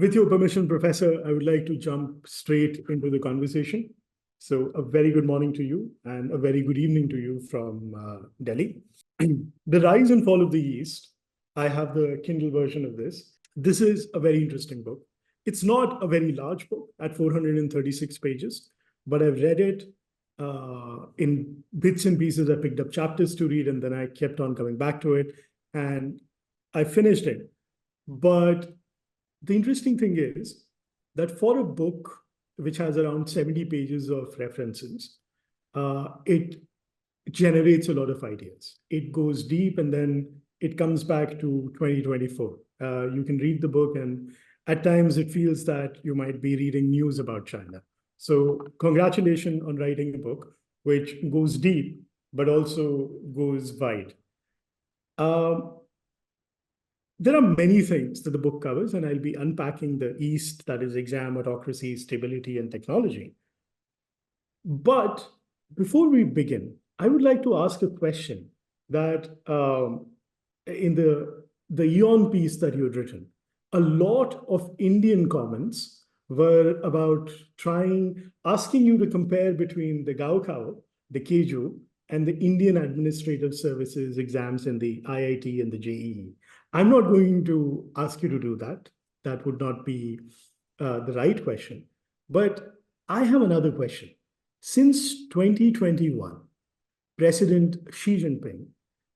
With your permission, Professor, I would like to jump straight into the conversation. So a very good morning to you and a very good evening to you from Delhi. The Rise and Fall of the East. I have the Kindle version of this. This is a very interesting book. It's not a very large book at 436 pages, but I've read it in bits and pieces. I picked up chapters to read, and then I kept on coming back to it, and I finished it. But the interesting thing is that for a book which has around 70 pages of references, it generates a lot of ideas. It goes deep, and then it comes back to 2024. You can read the book, and at times it feels that you might be reading news about China. So congratulations on writing a book which goes deep, but also goes wide. There are many things that the book covers, and I'll be unpacking the East, that is exam, autocracy, stability, and technology. But before we begin, I would like to ask a question that in the Eon piece that you had written, a lot of Indian comments were about asking you to compare between the Gaokao, the Keju, and the Indian Administrative Services exams in the IIT and the JEE. I'm not going to ask you to do that. That would not be the right question. But I have another question. Since 2021, President Xi Jinping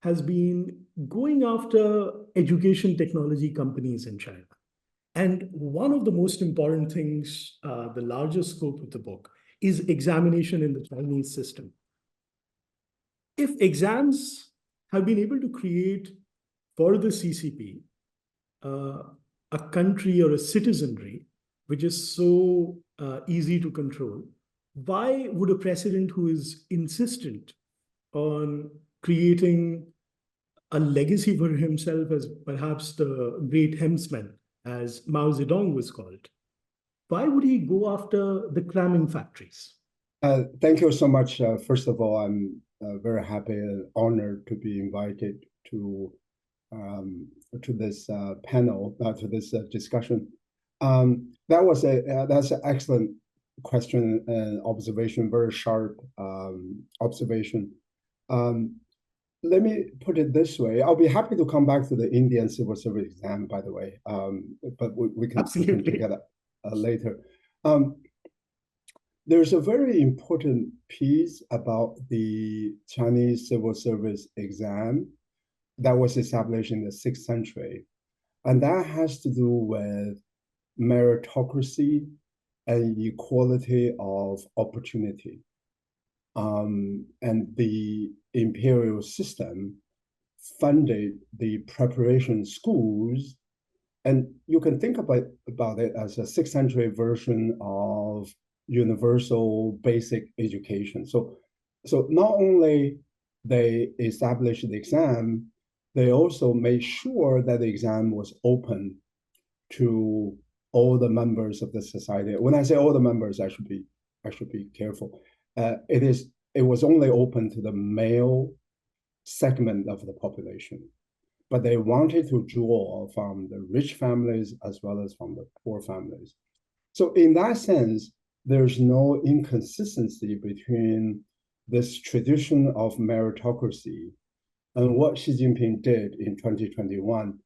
has been going after education technology companies in China. And one of the most important things, the largest scope of the book, is examination in the Chinese system. If exams have been able to create for the CCP a country or a citizenry which is so easy to control, why would a president who is insistent on creating a legacy for himself as perhaps the great hemsman, as Mao Zedong was called, why would he go after the cramming factories? Thank you so much. First of all, I'm very happy and honored to be invited to this panel, to this discussion. That's an excellent question and observation, very sharp observation. Let me put it this way. I'll be happy to come back to the Indian civil service exam, by the way, but we can together later. There's a very important piece about the Chinese civil service exam that was established in the 6th century, and that has to do with meritocracy and equality of opportunity. And the imperial system funded the preparation schools, and you can think about it as a 6th century version of universal basic education. So not only they established the exam, they also made sure that the exam was open to all the members of the society. When I say all the members, I should be careful. It was only open to the male segment of the population, but they wanted to draw from the rich families as well as from the poor families. So in that sense, there's no inconsistency between this tradition of meritocracy and what Xi Jinping did in 2021.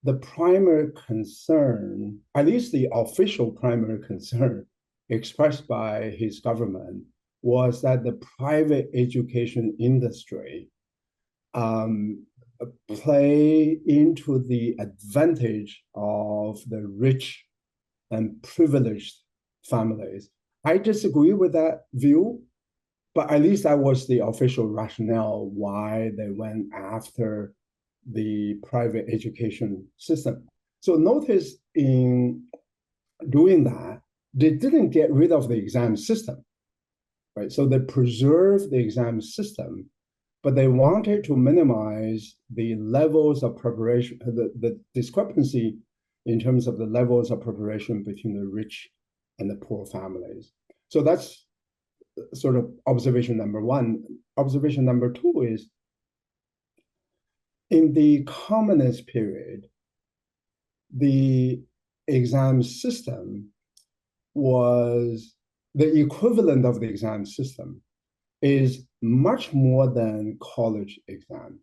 The primary concern, at least the official primary concern expressed by his government, was that the private education industry play into the advantage of the rich and privileged families. I disagree with that view, but at least that was the official rationale why they went after the private education system. So notice in doing that, they didn't get rid of the exam system, right? So they preserved the exam system, but they wanted to minimize the levels of preparation, the discrepancy in terms of the levels of preparation between the rich and the poor families. So that's sort of observation number one. Observation number two is, in the communist period, the exam system was the equivalent of the exam system is much more than college exam.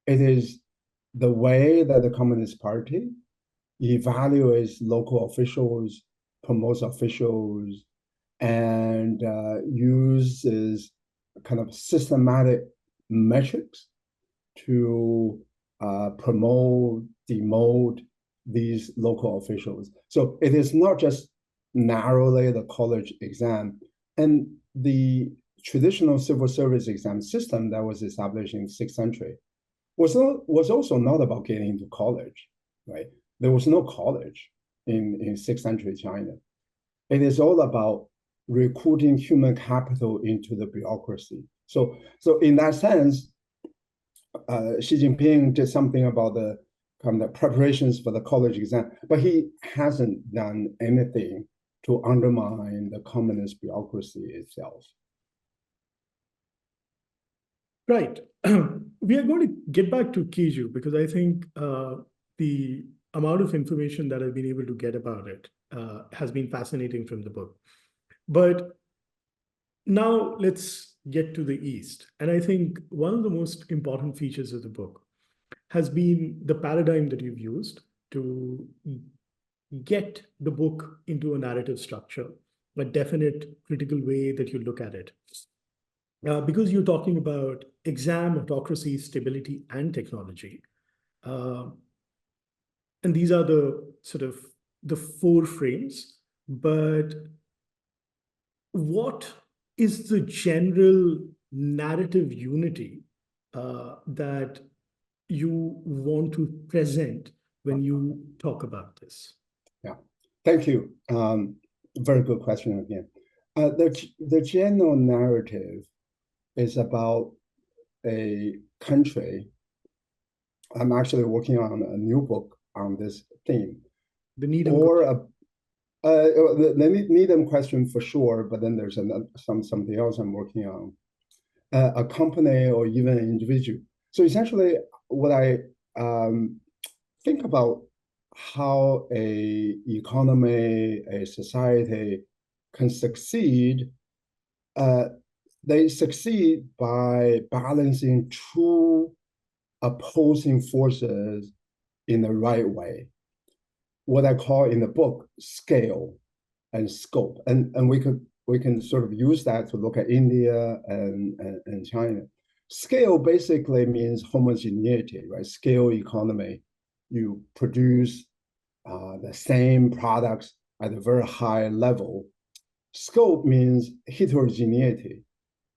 It is the way that the Communist Party evaluates local officials, promotes officials, and uses kind of systematic metrics to promote, demote these local officials. So it is not just narrowly the college exam. And the traditional civil service exam system that was established in the 6th century was also not about getting into college, right? There was no college in 6th century China. It is all about recruiting human capital into the bureaucracy. So in that sense, Xi Jinping did something about the kind of preparations for the college exam, but he hasn't done anything to undermine the communist bureaucracy itself. Right. We are going to get back to Keiju because I think the amount of information that I've been able to get about it has been fascinating from the book. But now let's get to the East. And I think one of the most important features of the book has been the paradigm that you've used to get the book into a narrative structure, a definite critical way that you look at it. Because you're talking about exam, autocracy, stability, and technology. And these are the sort of the 4 frames. But what is the general narrative unity that you want to present when you talk about this? Yeah, thank you. Very good question again. The general narrative is about a country. I'm actually working on a new book on this theme. The Needham the Needham question for sure, but then there's something else I'm working on. A company or even an individual. So essentially, what I think about how a economy, a society can succeed, they succeed by balancing 2 opposing forces in the right way. What I call in the book scale and scope, and we can sort of use that to look at India and China. Scale basically means homogeneity, right? Scale economy, you produce the same products at a very high level. Scope means heterogeneity,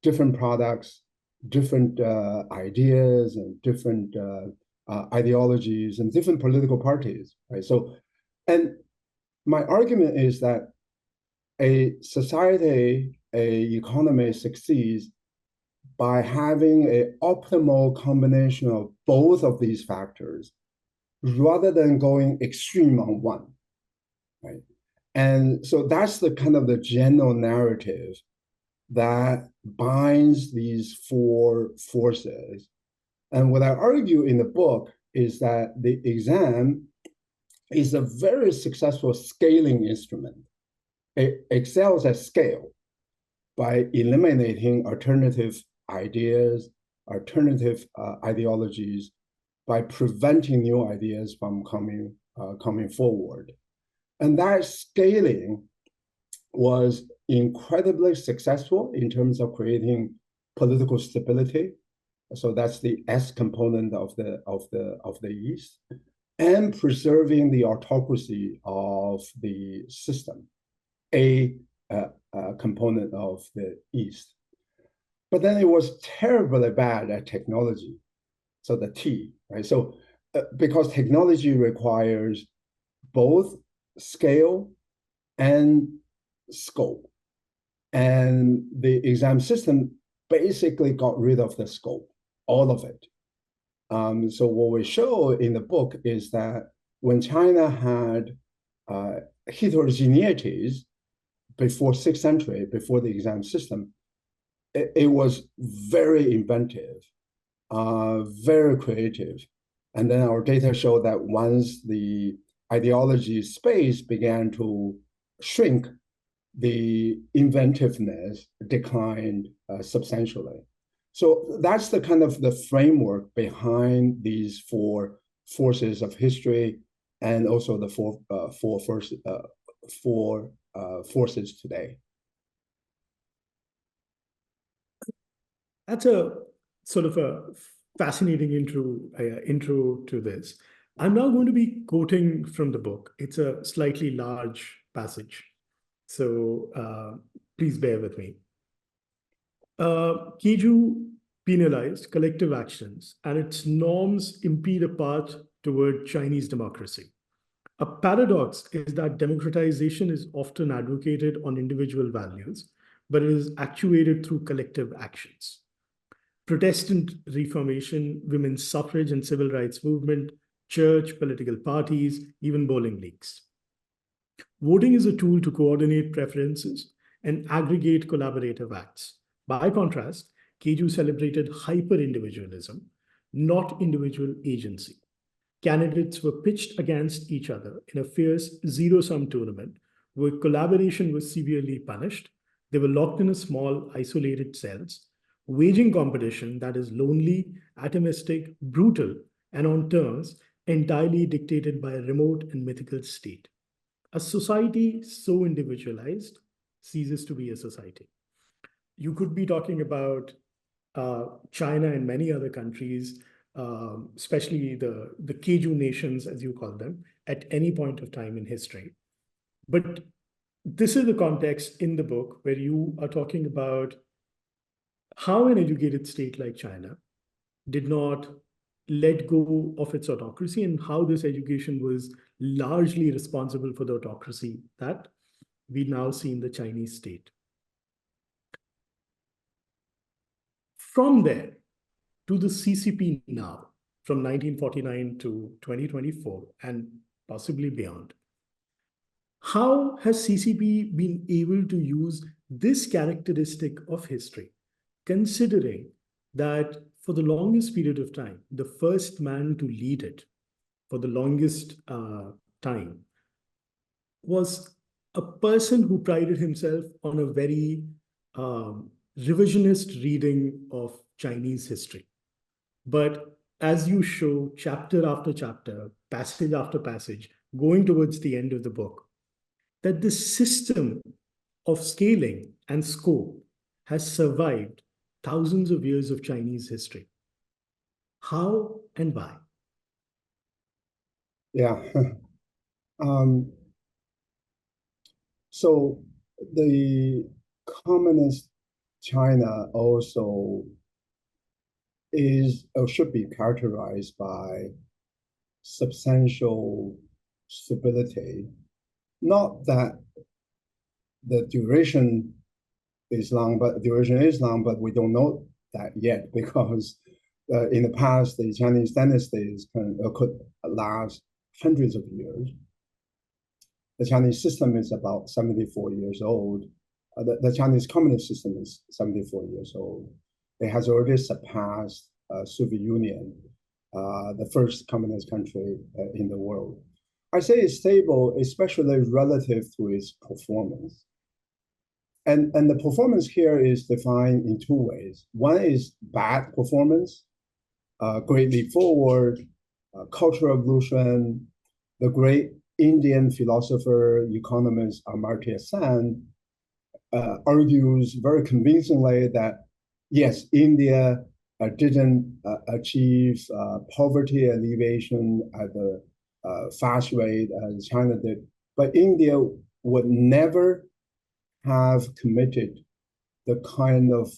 different products, different ideas, and different ideologies, and different political parties, right? So, and my argument is that a society, a economy succeeds by having an optimal combination of both of these factors, rather than going extreme on one, right? And so that's the kind of the general narrative that binds these 4 forces. And what I argue in the book is that the exam is a very successful scaling instrument. It excels at scale by eliminating alternative ideas, alternative ideologies, by preventing new ideas from coming forward. And that scaling was incredibly successful in terms of creating political stability. So that's the S component of the East, and preserving the autocracy of the system, a component of the East. But then it was terribly bad at technology, so the T, right? So because technology requires both scale and scope, and the exam system basically got rid of the scope, all of it. So what we show in the book is that when China had heterogeneities before 6th century, before the exam system, it was very inventive, very creative. And then our data show that once the ideology space began to shrink, the inventiveness declined substantially. So that's the kind of the framework behind these four forces of history, and also the four forces today. That's a sort of a fascinating intro to this. I'm now going to be quoting from the book. It's a slightly large passage, so please bear with me. Keiju penalized collective actions, and its norms impede a path toward Chinese democracy. A paradox is that democratization is often advocated on individual values, but it is actuated through collective actions. Protestant Reformation, women's suffrage and civil rights movement, church, political parties, even bowling leagues. Voting is a tool to coordinate preferences and aggregate collaborative acts. By contrast, Keiju celebrated hyper-individualism, not individual agency. Candidates were pitched against each other in a fierce zero-sum tournament where collaboration was severely punished. They were locked in a small, isolated cells, waging competition that is lonely, atomistic, brutal, and on terms entirely dictated by a remote and mythical state. A society so individualized ceases to be a society. You could be talking about China and many other countries, especially the Keiju nations, as you call them, at any point of time in history. But this is the context in the book where you are talking about how an educated state like China did not let go of its autocracy, and how this education was largely responsible for the autocracy that we now see in the Chinese state. From there to the CCP now, from 1949 to 2024 and possibly beyond, how has CCP been able to use this characteristic of history, considering that for the longest period of time, the first man to lead it for the longest time was a person who prided himself on a very revisionist reading of Chinese history. But as you show chapter after chapter, passage after passage, going towards the end of the book, that this system of scaling and scope has survived thousands of years of Chinese history. How and why? Yeah. So the communist China also is or should be characterized by substantial stability. Not that the duration is long, but we don't know that yet, because in the past, the Chinese dynasties could last hundreds of years. The Chinese system is about 74 years old. The Chinese communist system is 74 years old. It has already surpassed Soviet Union, the first communist country in the world. I say it's stable, especially relative to its performance. And the performance here is defined in two ways. One is bad performance, Great Leap Forward, Cultural Revolution. The great Indian philosopher, economist Amartya Sen argues very convincingly that, yes, India didn't achieve poverty alleviation at the fast rate as China did, but India would never have committed the kind of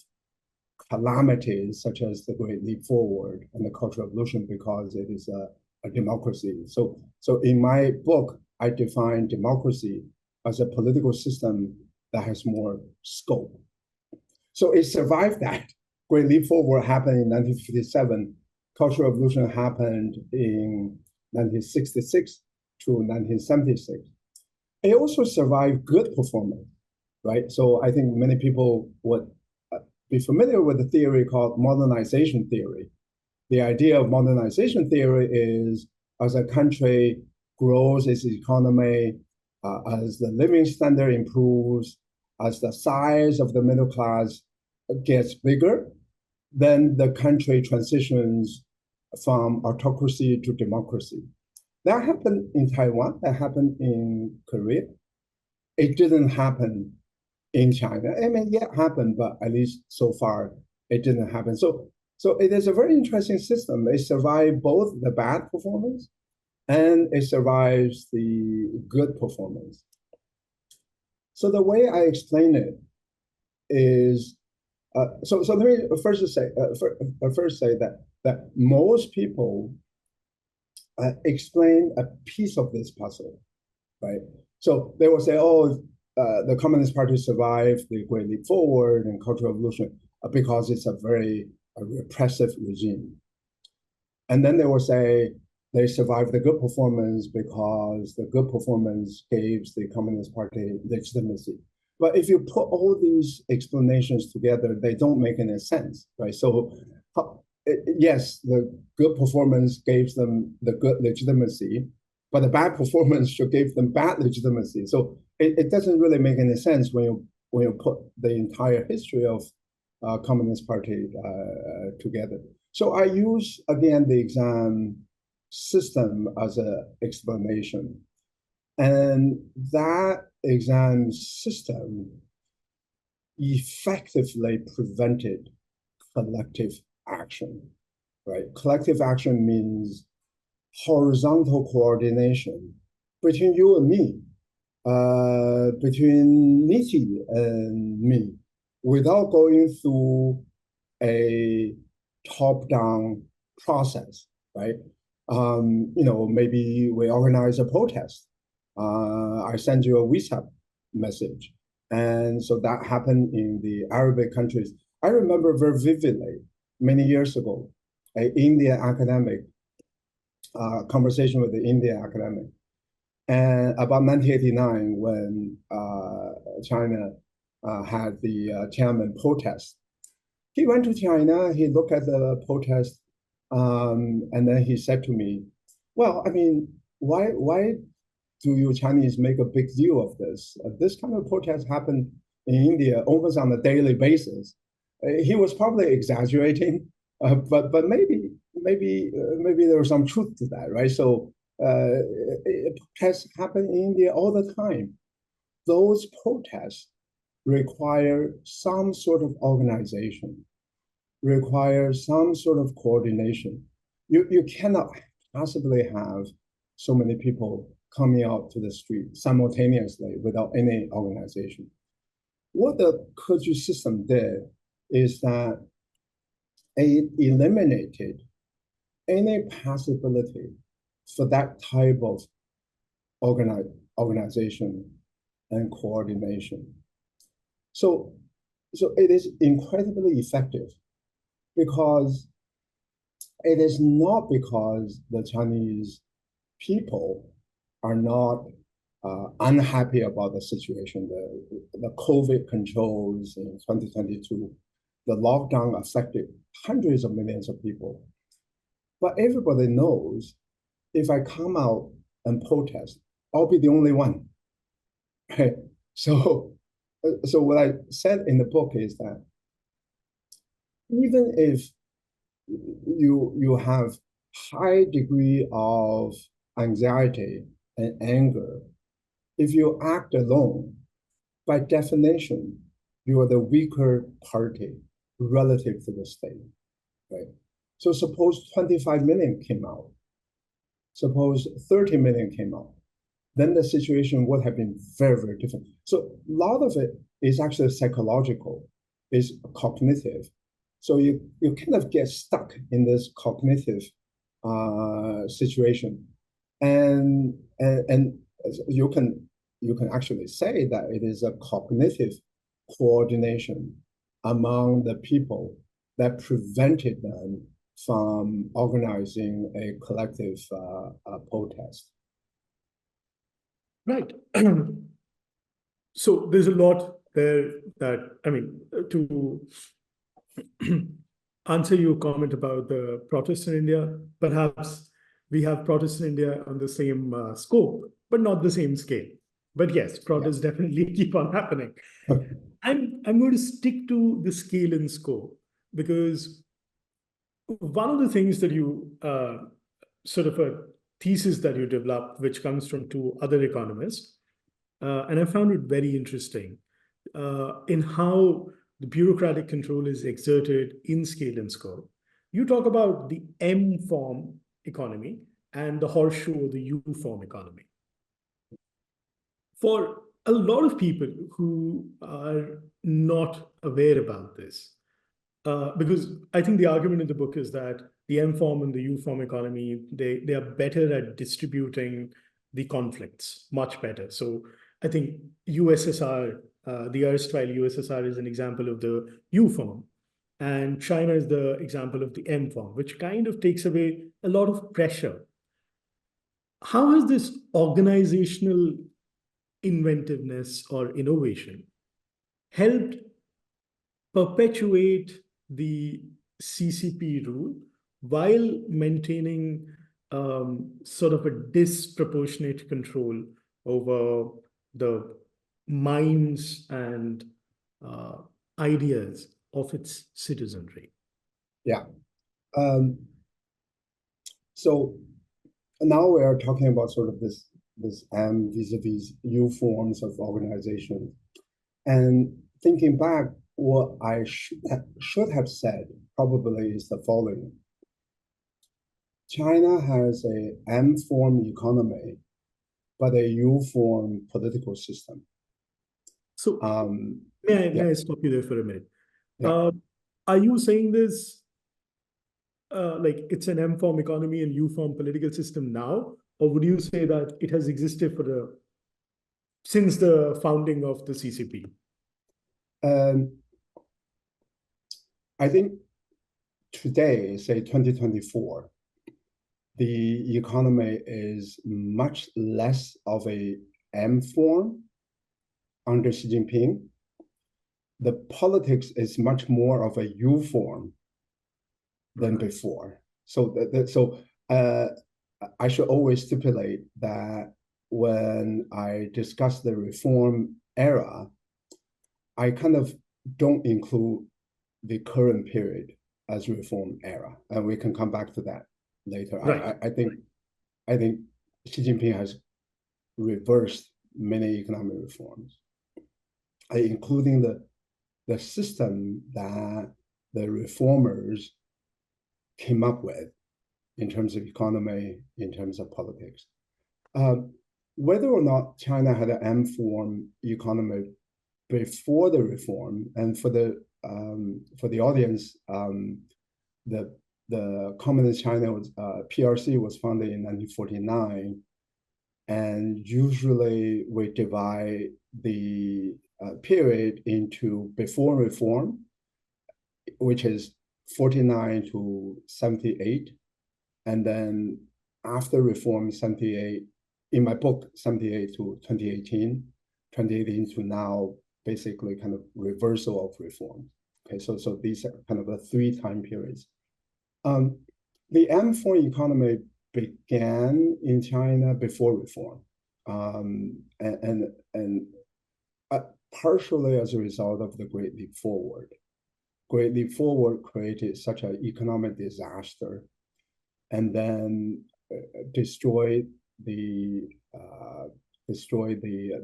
calamities such as the Great Leap Forward and the Cultural Revolution, because it is a democracy. So in my book, I define democracy as a political system that has more scope. So it survived that. Great Leap Forward happened in 1957. Cultural Revolution happened in 1966 to 1976. It also survived good performance, right? So I think many people would be familiar with the theory called modernization theory. The idea of modernization theory is, as a country grows its economy, as the living standard improves, as the size of the middle class gets bigger, then the country transitions from autocracy to democracy. That happened in Taiwan, that happened in Korea. It didn't happen in China. I mean, yeah, it happened, but at least so far it didn't happen. So it is a very interesting system. It survived both the bad performance and it survives the good performance. So the way I explain it is, so let me first say that most people explain a piece of this puzzle, right? So they will say, oh, the Communist Party survived the Great Leap Forward and Cultural Revolution because it's a very repressive regime. And then they will say they survived the good performance because the good performance gave the Communist Party legitimacy. But if you put all these explanations together, they don't make any sense, right? So yes, the good performance gave them the good legitimacy, but the bad performance should give them bad legitimacy. So it doesn't really make any sense when you put the entire history of Communist Party together. So I use again the exam system as an explanation, and that exam system effectively prevented collective action, right? Collective action means horizontal coordination between you and me, between Nietzsche and me, without going through a top-down process, right? Maybe we organize a protest. I send you a WhatsApp message. And so that happened in the Arabic countries. I remember very vividly, many years ago, an Indian academic, conversation with the Indian academic. And about 1989, when China had the Tiananmen protest, he went to China, he looked at the protest, and then he said to me, well, I mean, why do you Chinese make a big deal of this? This kind of protest happened in India almost on a daily basis. He was probably exaggerating, but maybe there was some truth to that, right? So protests happen in India all the time. Those protests require some sort of organization, require some sort of coordination. You cannot possibly have so many people coming out to the street simultaneously without any organization. What the Keju system did is that it eliminated any possibility for that type of organization and coordination. So it is incredibly effective because it is not because the Chinese people are not unhappy about the situation. The COVID controls in 2022, the lockdown affected hundreds of millions of people. But everybody knows if I come out and protest, I'll be the only one. Right? So what I said in the book is that even if you have high degree of anxiety and anger, if you act alone, by definition, you are the weaker party relative to the state, right? So suppose 25 million came out, suppose 30 million came out, then the situation would have been very, very different. So a lot of it is actually psychological, is cognitive. So you kind of get stuck in this cognitive situation. And you can actually say that it is a cognitive coordination among the people that prevented them from organizing a collective protest. Right. So there's a lot there that, I mean, to answer your comment about the protests in India, perhaps we have Protestant India on the same scope, but not the same scale. But yes, protests definitely keep on happening. I'm going to stick to the scale and scope because one of the things that you sort of a thesis that you developed, which comes from two other economists, and I found it very interesting in how the bureaucratic control is exerted in scale and scope. You talk about the M form economy and the horseshoe or the U form economy. For a lot of people who are not aware about this, because I think the argument in the book is that the M form and the U form economy, they are better at distributing the conflicts, much better. So I think USSR, the erstwhile USSR is an example of the U form. And China is the example of the M form, which kind of takes away a lot of pressure. How has this organizational inventiveness or innovation helped perpetuate the CCP rule while maintaining sort of a disproportionate control over the minds and ideas of its citizenry? Yeah. So now we are talking about sort of this M vis-a-vis U forms of organization. And thinking back, what I should have said probably is the following. China has a M form economy, but a U form political system. So may I stop you there for a minute? Yeah. Are you saying this like it's an M form economy and U form political system now? Or would you say that it has existed since the founding of the CCP? I think today, say 2024, the economy is much less of a M form under Xi Jinping. The politics is much more of a U form than before. So I should always stipulate that when I discuss the reform era, I kind of don't include the current period as reform era, and we can come back to that later. Right. I think Xi Jinping has reversed many economic reforms, including the system that the reformers came up with in terms of economy, in terms of politics. Whether or not China had an M form economy before the reform, and for the audience, the Communist China was PRC was founded in 1949, and usually we divide the period into before reform, which is 49 to 78, and then after reform 78. In my book, 78 to 2018, 2018 to now, basically kind of reversal of reform. Okay, so these are kind of the three time periods. The M4 economy began in China before reform, and partially as a result of the Great Leap Forward. Great Leap Forward created such an economic disaster, and then destroyed the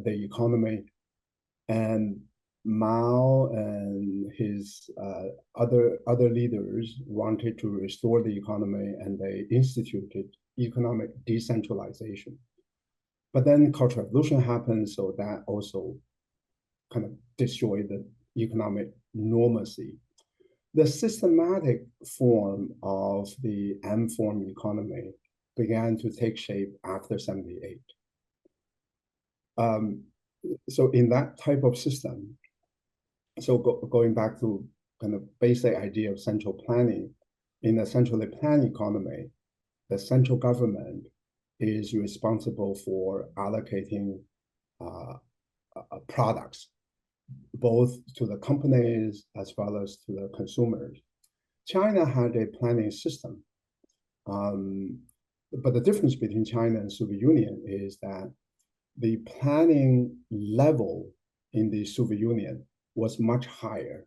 economy, and Mao and his other leaders wanted to restore the economy, and they instituted economic decentralization. But then Cultural Revolution happened, so that also kind of destroyed the economic normalcy. The systematic form of the M form economy began to take shape after 78. So in that type of system, so going back to kind of basic idea of central planning, in a centrally planned economy, the central government is responsible for allocating products, both to the companies as well as to the consumers. China had a planning system. but the difference between China and Soviet Union is that the planning level in the Soviet Union was much higher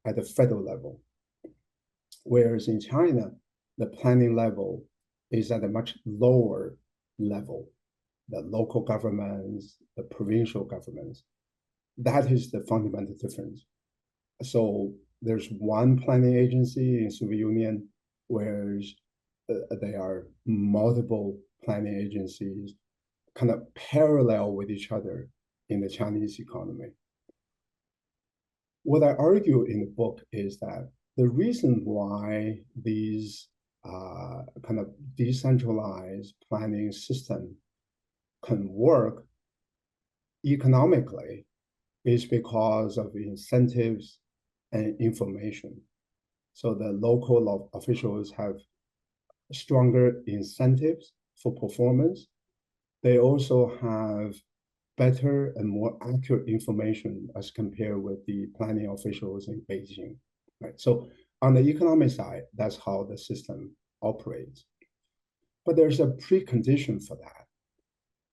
at the federal level, whereas in China, the planning level is at a much lower level, the local governments, the provincial governments. That is the fundamental difference. So there's one planning agency in Soviet Union, whereas there are multiple planning agencies kind of parallel with each other in the Chinese economy. What I argue in the book is that the reason why these kind of decentralized planning system can work economically is because of incentives and information. So the local officials have stronger incentives for performance. They also have better and more accurate information as compared with the planning officials in Beijing. Right? So on the economic side, that's how the system operates. But there's a precondition for that,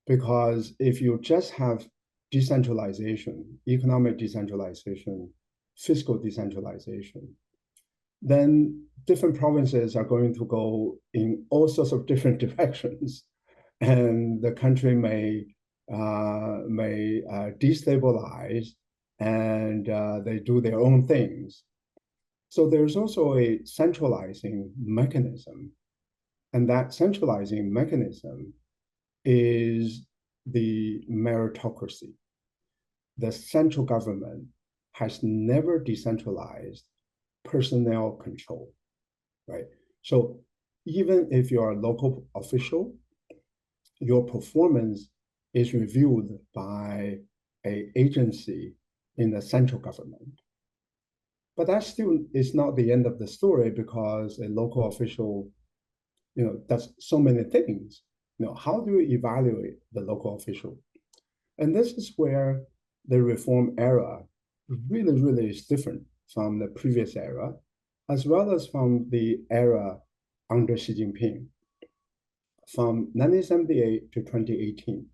because if you just have decentralization, economic decentralization, fiscal decentralization, then different provinces are going to go in all sorts of different directions, and the country may destabilize, and they do their own things. So there's also a centralizing mechanism, and that centralizing mechanism is the meritocracy. The central government has never decentralized personnel control, right? So even if you're a local official, your performance is reviewed by an agency in the central government. But that still is not the end of the story, because a local official, does so many things. How do you evaluate the local official? And this is where the reform era really, really is different from the previous era, as well as from the era under Xi Jinping. From 1978 to 2018,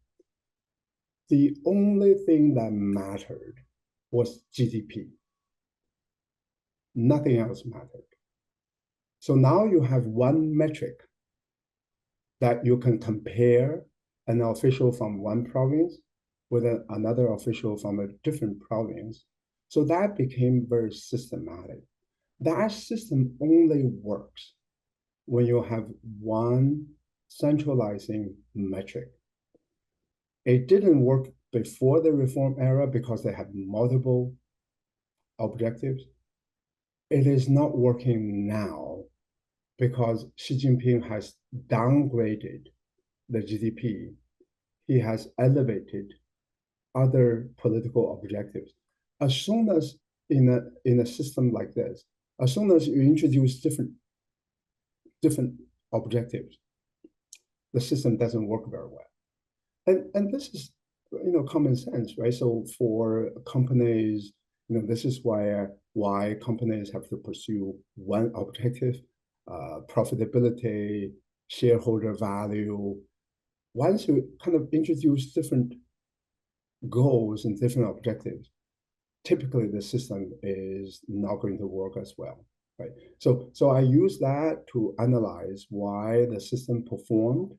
the only thing that mattered was GDP. Nothing else mattered. So now you have one metric that you can compare an official from one province with another official from a different province. So that became very systematic. That system only works when you have one centralizing metric. It didn't work before the reform era because they had multiple objectives. It is not working now because Xi Jinping has downgraded the GDP. He has elevated other political objectives. As soon as in a system like this, as soon as you introduce different objectives, the system doesn't work very well. And this is common sense, right? So for companies, this is why companies have to pursue one objective, profitability, shareholder value. Once you kind of introduce different goals and different objectives, typically the system is not going to work as well, right? So I use that to analyze why the system performed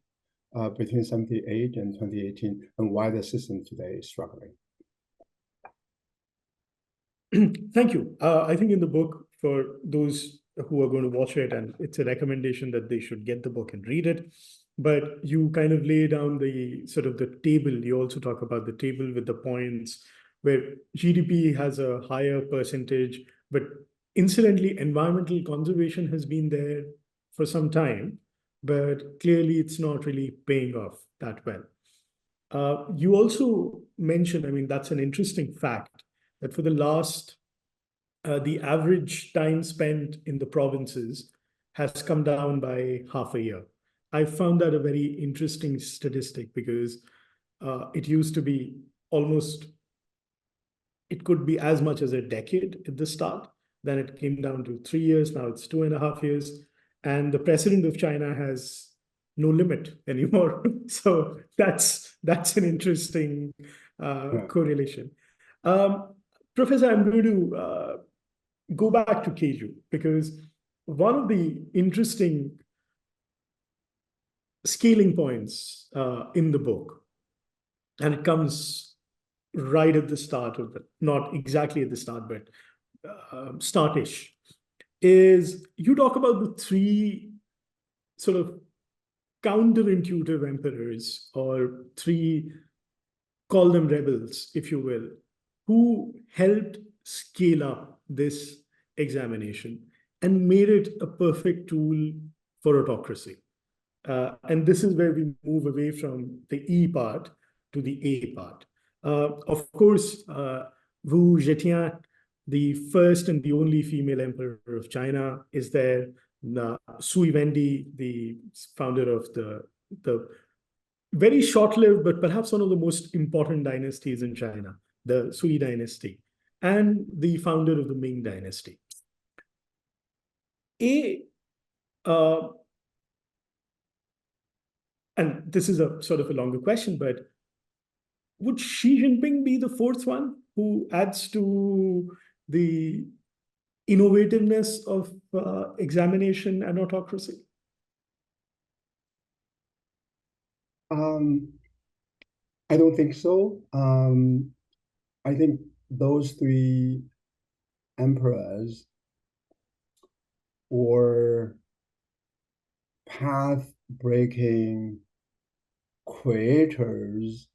between 78 and 2018, and why the system today is struggling. Thank you. I think in the book, for those who are going to watch it, and it's a recommendation that they should get the book and read it, but you kind of lay down the sort of the table. You also talk about the table with the points where GDP has a higher percentage, but incidentally, environmental conservation has been there for some time, but clearly it's not really paying off that well. You also mentioned, I mean, that's an interesting fact, that for the last, the average time spent in the provinces has come down by half a year. I found that a very interesting statistic, because it used to be almost, it could be as much as a decade at the start. Then it came down to 3 years. Now it's 2.5 years. And the president of China has no limit anymore. So that's an interesting Yeah. correlation. Um, Professor, I'm going to go back to Keiju, because one of the interesting scaling points in the book, and it comes right at the start of it, not exactly at the start, but startish, is you talk about the three sort of counterintuitive emperors, or three, call them rebels, if you will, who helped scale up this examination and made it a perfect tool for autocracy. And this is where we move away from the E part to the A part. Of course, Wu Zetian, the first and the only female emperor of China, is there. Sui Wendi, the founder of the very short-lived, but perhaps one of the most important dynasties in China, the Sui dynasty, and the founder of the Ming dynasty. A and this is a sort of a longer question, but would Xi Jinping be the fourth one who adds to the innovativeness of examination and autocracy? I don't think so. I think those three emperors were path-breaking creators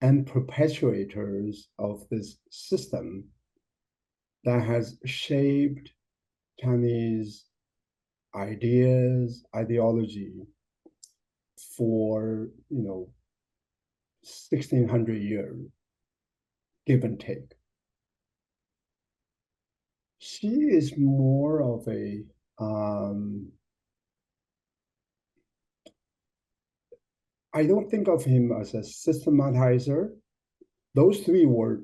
and perpetuators of this system that has shaped Chinese ideas, ideology for 1600 years, give and take. She is more of a I don't think of him as a systematizer. Those three were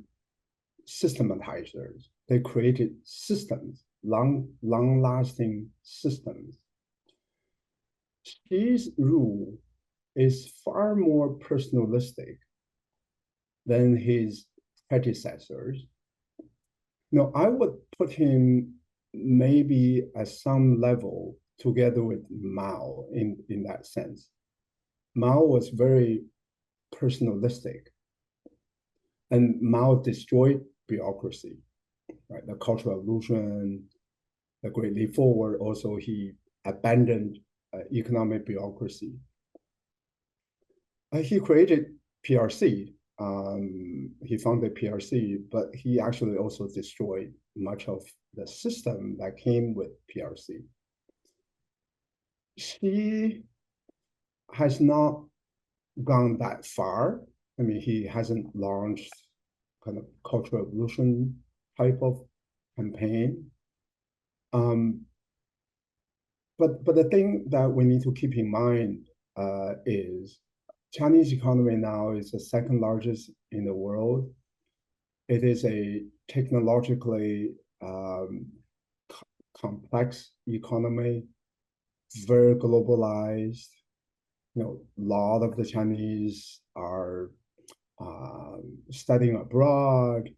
systematizers. They created systems, long-lasting systems. Xi's rule is far more personalistic than his predecessors. No, I would put him maybe at some level together with Mao in that sense. Mao was very personalistic, and Mao destroyed bureaucracy, right? The Cultural Revolution, the Great Leap Forward, also he abandoned economic bureaucracy. He created PRC. He founded PRC, but he actually also destroyed much of the system that came with PRC. He has not gone that far. I mean, he hasn't launched kind of Cultural Revolution type of campaign. But the thing that we need to keep in mind is Chinese economy now is the second largest in the world. It is a technologically complex economy, very globalized. A lot of the Chinese are studying abroad,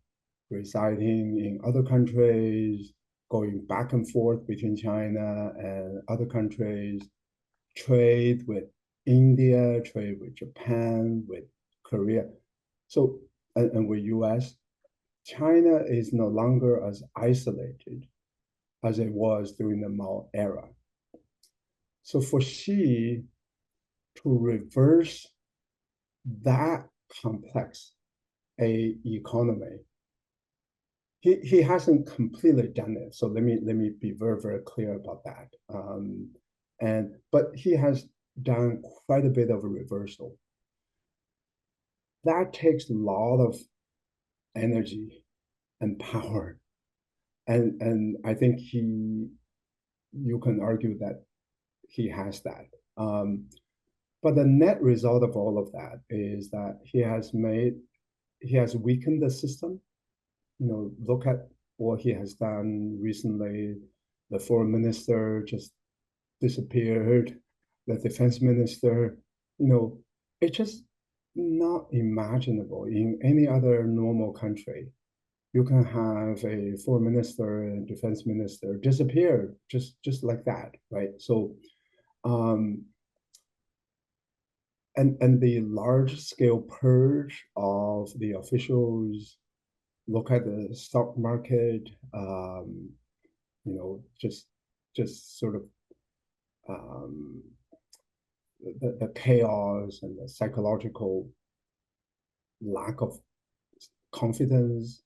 residing in other countries, going back and forth between China and other countries, trade with India, trade with Japan, with Korea. So, and with US, China is no longer as isolated as it was during the Mao era. So for Xi to reverse that complex a economy, he hasn't completely done it. So let me be very, very clear about that. But he has done quite a bit of a reversal. That takes a lot of energy and power. And I think you can argue that he has that. But the net result of all of that is that he has weakened the system. Look at what he has done recently. The foreign minister just disappeared. the defense minister, it's just not imaginable in any other normal country. You can have a foreign minister and defense minister disappear just like that, right? So, and the large scale purge of the officials, look at the stock market, just sort of the chaos and the psychological lack of confidence,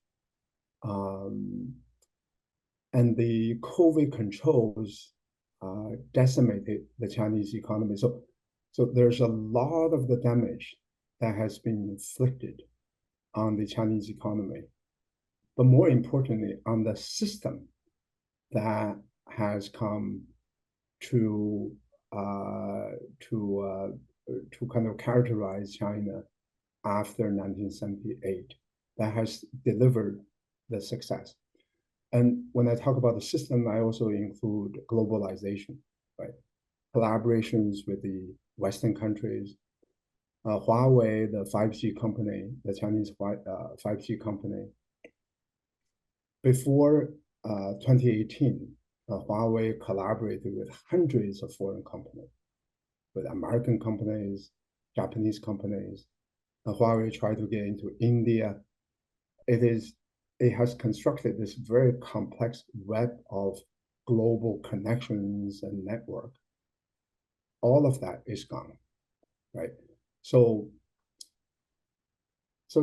and the COVID controls decimated the Chinese economy. So there's a lot of the damage that has been inflicted on the Chinese economy, but more importantly, on the system that has come to kind of characterize China after 1978, that has delivered the success. And when I talk about the system, I also include globalization, right? Collaborations with the Western countries, Huawei, the 5G company, the Chinese 5G company. Before 2018, Huawei collaborated with hundreds of foreign companies, with American companies, Japanese companies. Huawei tried to get into India. It has constructed this very complex web of global connections and network. All of that is gone, right? So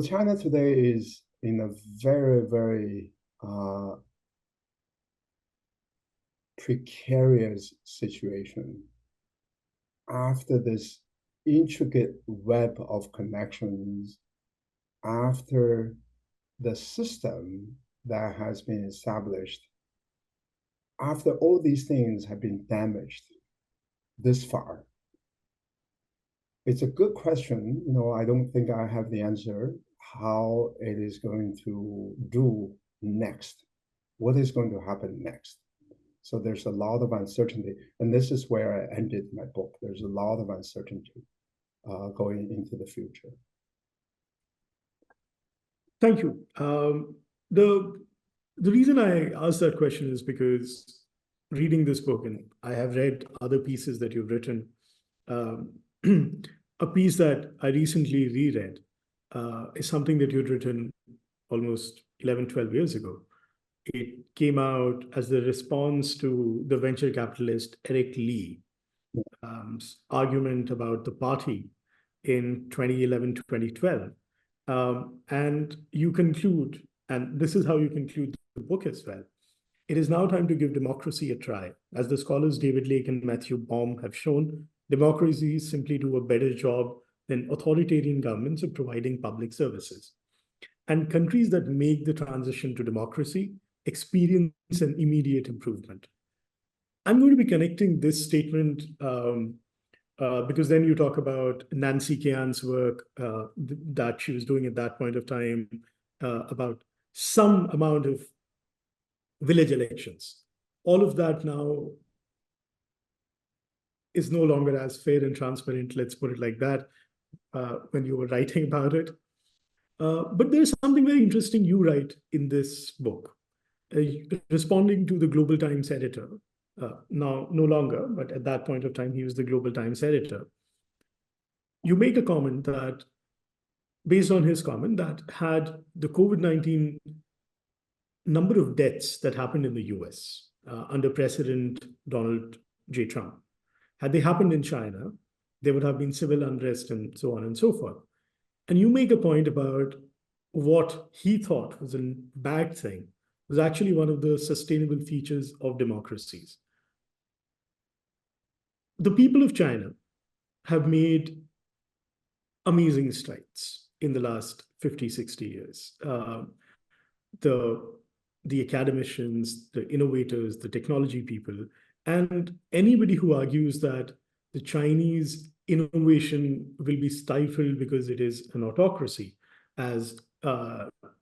China today is in a very, very precarious situation after this intricate web of connections, after the system that has been established, after all these things have been damaged this far. It's a good question. I don't think I have the answer how it is going to do next. What is going to happen next? So there's a lot of uncertainty. And this is where I ended my book. There's a lot of uncertainty going into the future. Thank you. The reason I asked that question is because reading this book, and I have read other pieces that you've written, a piece that I recently reread is something that you'd written almost 11, 12 years ago. It came out as the response to the venture capitalist Eric Lee's argument about the party in 2011 to 2012. And you conclude, and this is how you conclude the book as well. It is now time to give democracy a try. As the scholars David Lake and Matthew Baum have shown, democracies simply do a better job than authoritarian governments of providing public services. And countries that make the transition to democracy experience an immediate improvement. I'm going to be connecting this statement because then you talk about Nancy Kean's work that she was doing at that point of time about some amount of village elections. All of that now is no longer as fair and transparent, let's put it like that, when you were writing about it. But there's something very interesting you write in this book. Responding to the Global Times editor, now no longer, but at that point of time, he was the Global Times editor. You make a comment that, based on his comment, that had the COVID-19 number of deaths that happened in the US under President Donald J. Trump, had they happened in China, there would have been civil unrest and so on and so forth. And you make a point about what he thought was a bad thing was actually one of the sustainable features of democracies. The people of China have made amazing strides in the last 50, 60 years. The academicians, the innovators, the technology people, and anybody who argues that the Chinese innovation will be stifled because it is an autocracy, as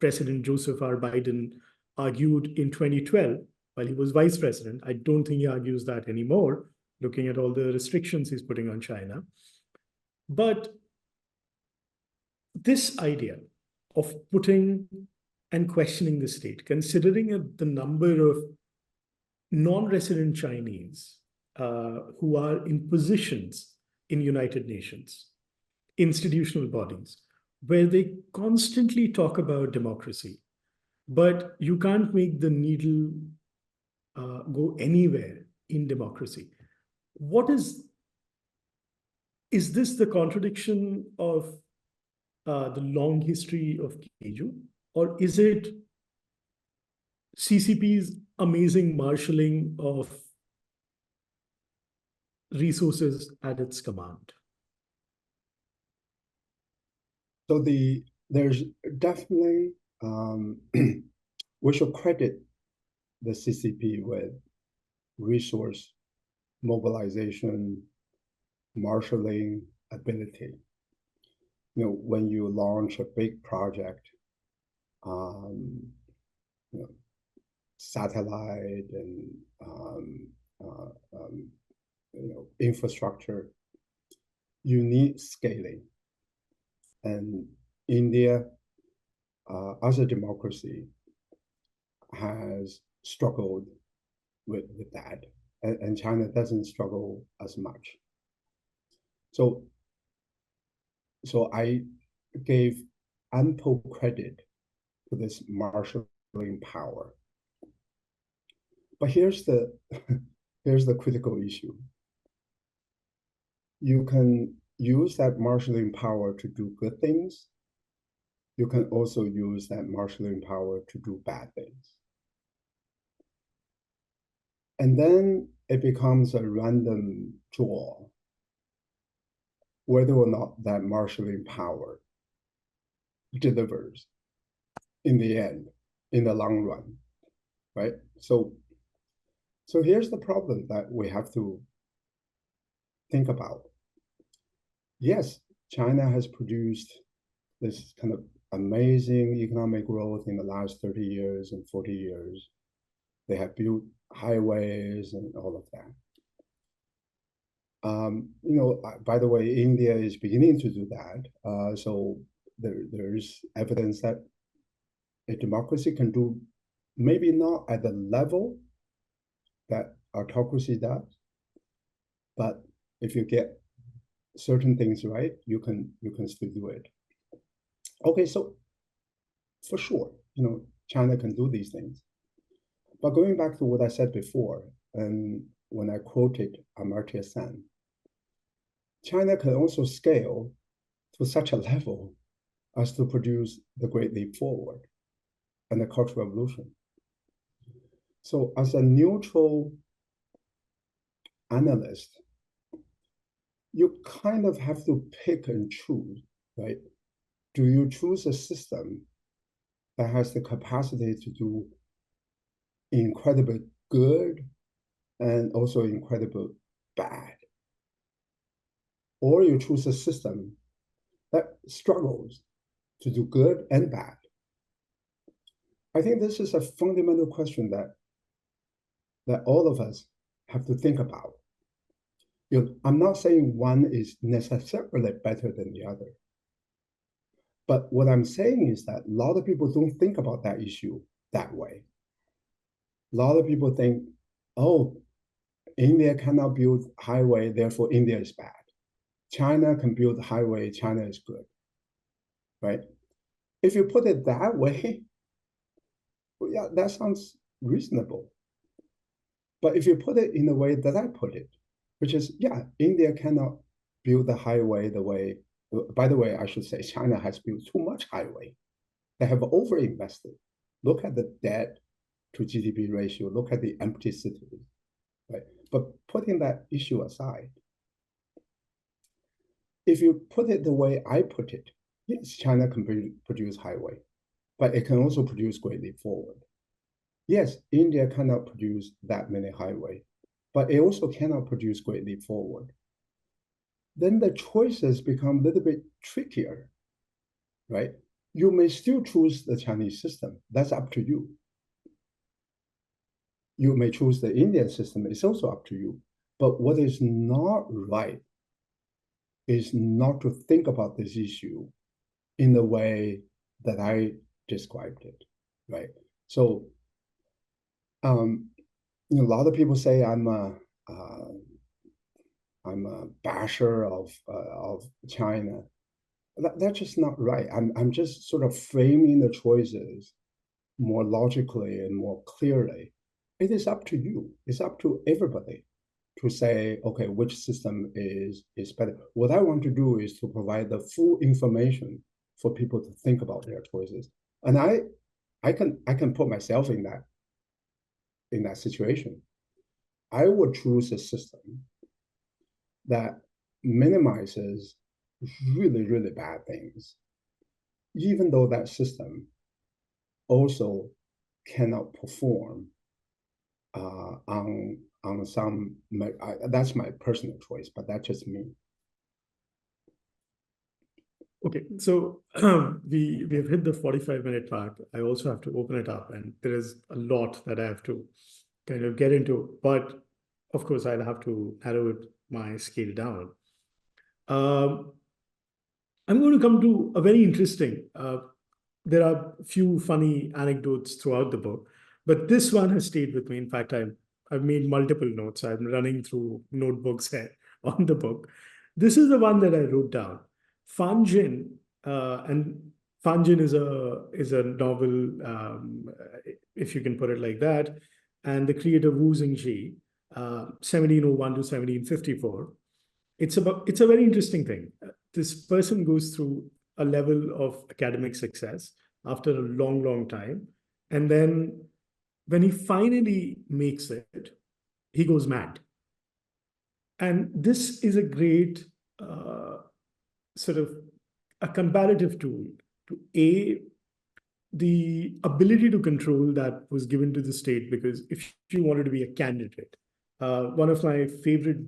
President Joseph R. Biden argued in 2012 while he was vice president. I don't think he argues that anymore, looking at all the restrictions he's putting on China. But this idea of putting and questioning the state, considering the number of non-resident Chinese who are in positions in United Nations, institutional bodies, where they constantly talk about democracy, but you can't make the needle go anywhere in democracy. Is this the contradiction of the long history of Keju? Or is it CCP's amazing marshalling of resources at its command? So there's definitely, we should credit the CCP with resource mobilization, marshalling ability. You know, when you launch a big project, you know, satellite and you know, infrastructure, you need scaling. And India, as a democracy, has struggled with that, and China doesn't struggle as much. So I gave ample credit to this marshalling power. But here's the critical issue. You can use that marshalling power to do good things. You can also use that marshalling power to do bad things. And then it becomes a random draw whether or not that marshalling power delivers in the end, in the long run, right? So here's the problem that we have to think about. Yes, China has produced this kind of amazing economic growth in the last 30 years and 40 years. They have built highways and all of that. You know, by the way, India is beginning to do that. So there's evidence that a democracy can do, maybe not at the level that autocracy does, but if you get certain things right, you can still do it. Okay, so for sure, you know, China can do these things. But going back to what I said before, and when I quoted Amartya Sen, China can also scale to such a level as to produce the Great Leap Forward and the Cultural Revolution. So as a neutral analyst, you kind of have to pick and choose, right? Do you choose a system that has the capacity to do incredibly good and also incredibly bad? Or you choose a system that struggles to do good and bad? I think this is a fundamental question that all of us have to think about. You know, I'm not saying one is necessarily better than the other. But what I'm saying is that a lot of people don't think about that issue that way. A lot of people think, oh, India cannot build highway, therefore India is bad. China can build highway, China is good, right? If you put it that way, well, yeah, that sounds reasonable. But if you put it in the way that I put it, which is, yeah, India cannot build the highway the way, by the way, I should say China has built too much highway. They have overinvested. Look at the debt to GDP ratio, look at the empty cities, right? But putting that issue aside, if you put it the way I put it, yes, China can produce highway, but it can also produce Great Leap Forward. Yes, India cannot produce that many highway, but it also cannot produce Great Leap Forward. Then the choices become a little bit trickier, right? You may still choose the Chinese system. That's up to you. You may choose the Indian system. It's also up to you. But what is not right is not to think about this issue in the way that I described it, right? So, a lot of people say I'm a basher of China. That's just not right. I'm just sort of framing the choices more logically and more clearly. It is up to you. It's up to everybody to say, okay, which system is better. What I want to do is to provide the full information for people to think about their choices. And I can put myself in that situation. I would choose a system that minimizes really, really bad things, even though that system also cannot perform on some. That's my personal choice, but that's just me. Okay, so we've hit the 45-minute mark. I also have to open it up, and there is a lot that I have to kind of get into. But of course, I'll have to narrow my scale down. I'm going to come to a very interesting. There are a few funny anecdotes throughout the book, but this one has stayed with me. In fact, I've made multiple notes. I'm running through notebooks here on the book. This is the one that I wrote down. Fan Jin, and Fan Jin is a novel, if you can put it like that, and the creator Wu Xingji, 1701 to 1754. It's a very interesting thing. This person goes through a level of academic success after a long, long time, and then when he finally makes it, he goes mad. And this is a great sort of a comparative tool to the ability to control that was given to the state. Because if you wanted to be a candidate, one of my favorite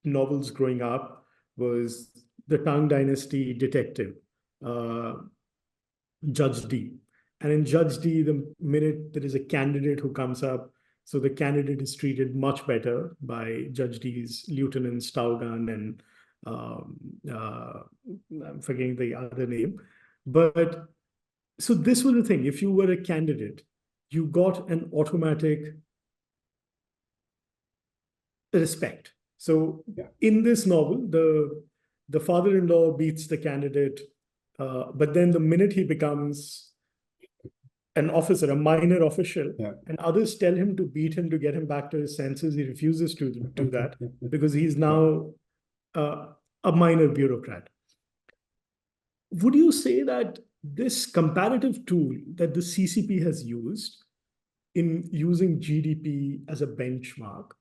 novels growing up was the Tang Dynasty detective, uh, Judge D. And in Judge D, the minute there is a candidate who comes up, so the candidate is treated much better by Judge D's lieutenants, Taugan, and um, uh, I'm forgetting the other name. But so this was the thing. If you were a candidate, you got an automatic respect. So Yeah. in this novel, the father-in-law beats the candidate, but then the minute he becomes an officer, a minor official, Yeah. and others tell him to beat him to get him back to his senses, he refuses to do that because he's now a minor bureaucrat. Would you say that this comparative tool that the CCP has used in using GDP as a benchmark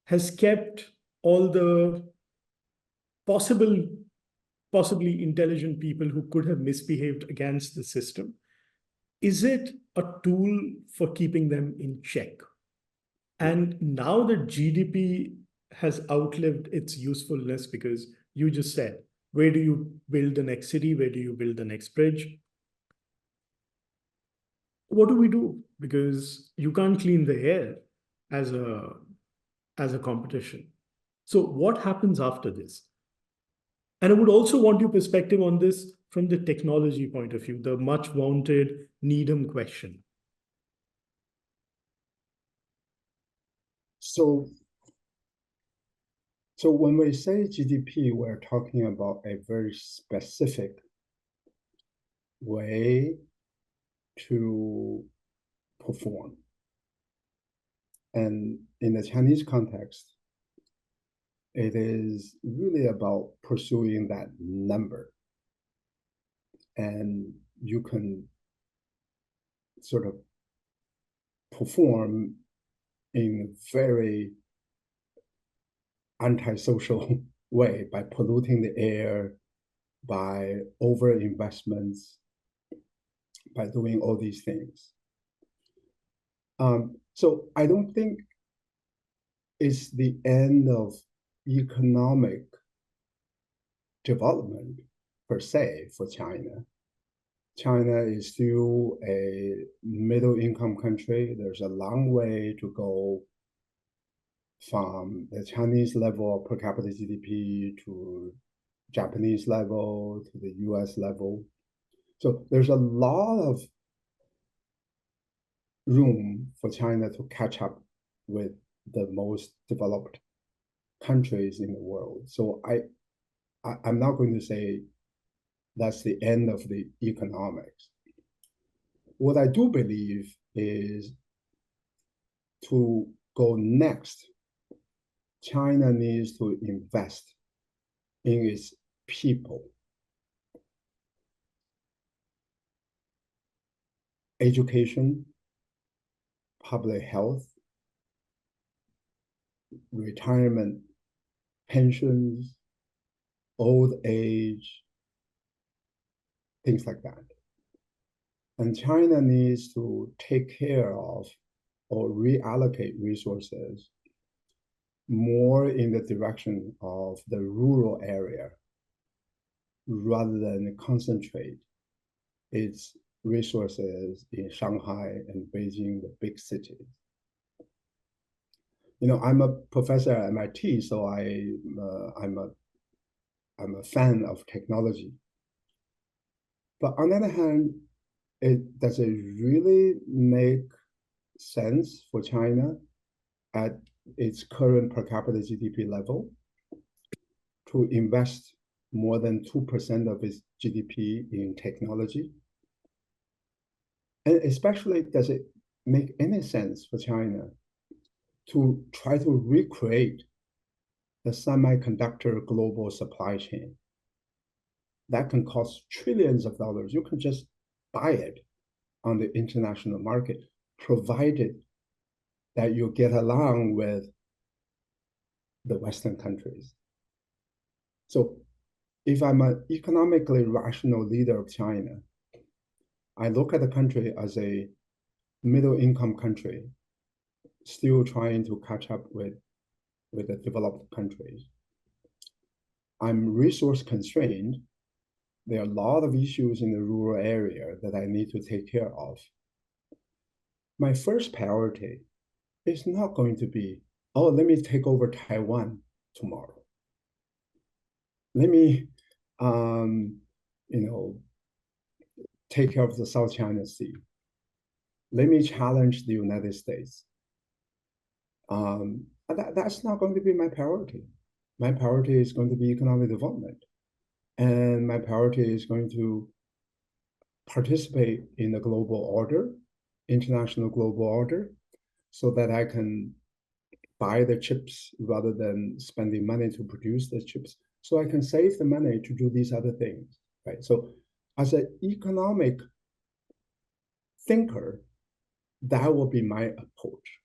has kept all the possible, possibly intelligent people who could have misbehaved against the system? Is it a tool for keeping them in check? And now that GDP has outlived its usefulness, because you just said, where do you build the next city? Where do you build the next bridge? What do we do? Because you can't clean the air as a competition. So what happens after this? And I would also want your perspective on this from the technology point of view, the much vaunted Needham question. So when we say GDP, we're talking about a very specific way to perform. And in the Chinese context, it is really about pursuing that number. And you can sort of perform in a very antisocial way by polluting the air, by over investments, by doing all these things. So I don't think it's the end of economic development per se for China. China is still a middle income country. There's a long way to go from the Chinese level of per capita GDP to Japanese level to the US level. So there's a lot of room for China to catch up with the most developed countries in the world. So I'm not going to say that's the end of the economics. What I do believe is to go next, China needs to invest in its people, education, public health, retirement, pensions, old age, things like that. And China needs to take care of or reallocate resources more in the direction of the rural area rather than concentrate its resources in Shanghai and Beijing, the big cities. You know, I'm a professor at MIT, so I'm a fan of technology. But on the other hand, does it really make sense for China at its current per capita GDP level to invest more than 2% of its GDP in technology? And especially, does it make any sense for China to try to recreate the semiconductor global supply chain? That can cost trillions of dollars. You can just buy it on the international market, provided that you get along with the Western countries. So if I'm an economically rational leader of China, I look at the country as a middle-income country, still trying to catch up with the developed countries. I'm resource constrained. There are a lot of issues in the rural area that I need to take care of. My first priority is not going to be, oh, let me take over Taiwan tomorrow. Let me, take care of the South China Sea. Let me challenge the United States. That's not going to be my priority. My priority is going to be economic development. And my priority is going to participate in the global order, international global order, so that I can buy the chips rather than spending money to produce the chips, so I can save the money to do these other things, right? So as an economic thinker, that will be my approach,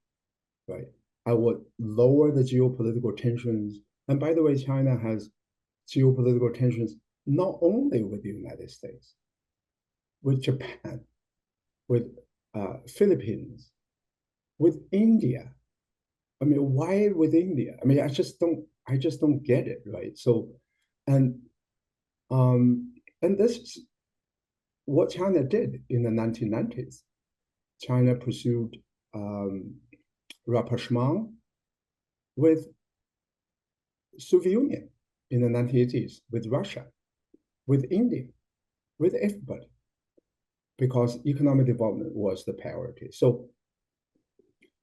right? I would lower the geopolitical tensions. And by the way, China has geopolitical tensions not only with the United States, with Japan, with Philippines, with India. I mean, why with India? I mean, I just don't get it, right? So, and this is what China did in the 1990s. China pursued rapprochement with Soviet Union in the 1980s, with Russia, with India, with everybody, because economic development was the priority. So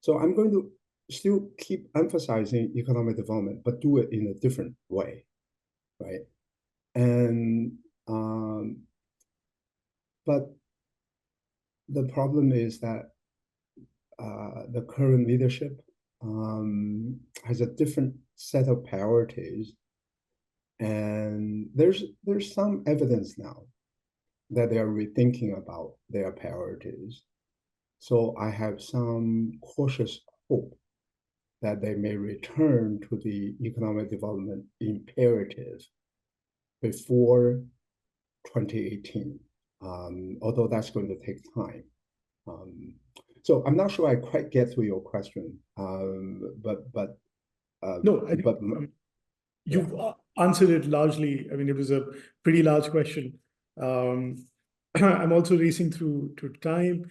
I'm going to still keep emphasizing economic development, but do it in a different way, right? And but the problem is that the current leadership has a different set of priorities, and there's some evidence now that they are rethinking about their priorities. So I have some cautious hope that they may return to the economic development imperative before 2018, although that's going to take time. So I'm not sure I quite get to your question, but no, I think but you've answered it largely. I mean, it was a pretty large question. I'm also racing through time.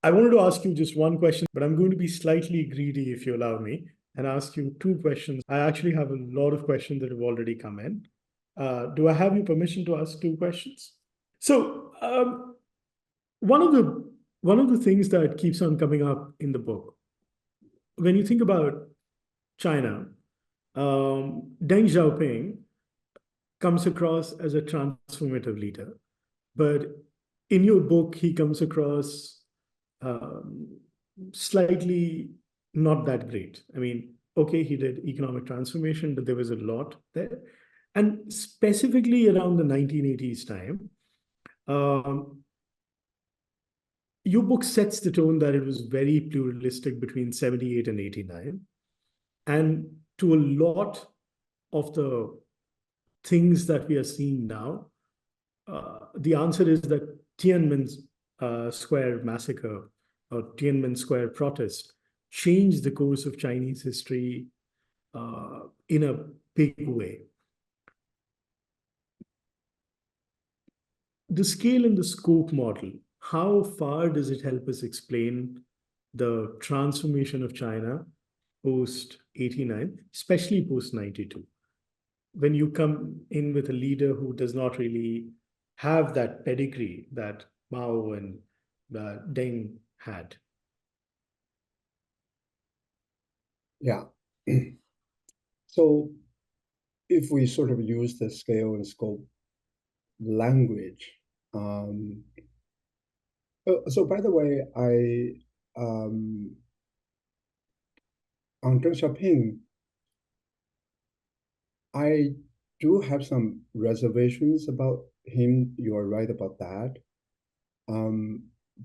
I wanted to ask you just one question, but I'm going to be slightly greedy if you allow me and ask you two questions. I actually have a lot of questions that have already come in. Do I have your permission to ask two questions? So one of the things that keeps on coming up in the book, when you think about China, Deng Xiaoping comes across as a transformative leader, but in your book, he comes across um, slightly not that great. I mean, okay, he did economic transformation, but there was a lot there. And specifically around the 1980s time, um, your book sets the tone that it was very pluralistic between 78 and 89. And to a lot of the things that we are seeing now, the answer is that Tiananmen Square massacre or Tiananmen Square protest changed the course of Chinese history in a big way. The scale and the scope model, how far does it help us explain the transformation of China post 89, especially post 92? When you come in with a leader who does not really have that pedigree that Mao and Deng had. Yeah. So if we sort of use the scale and scope language, so by the way, on Deng Xiaoping, I do have some reservations about him. You are right about that.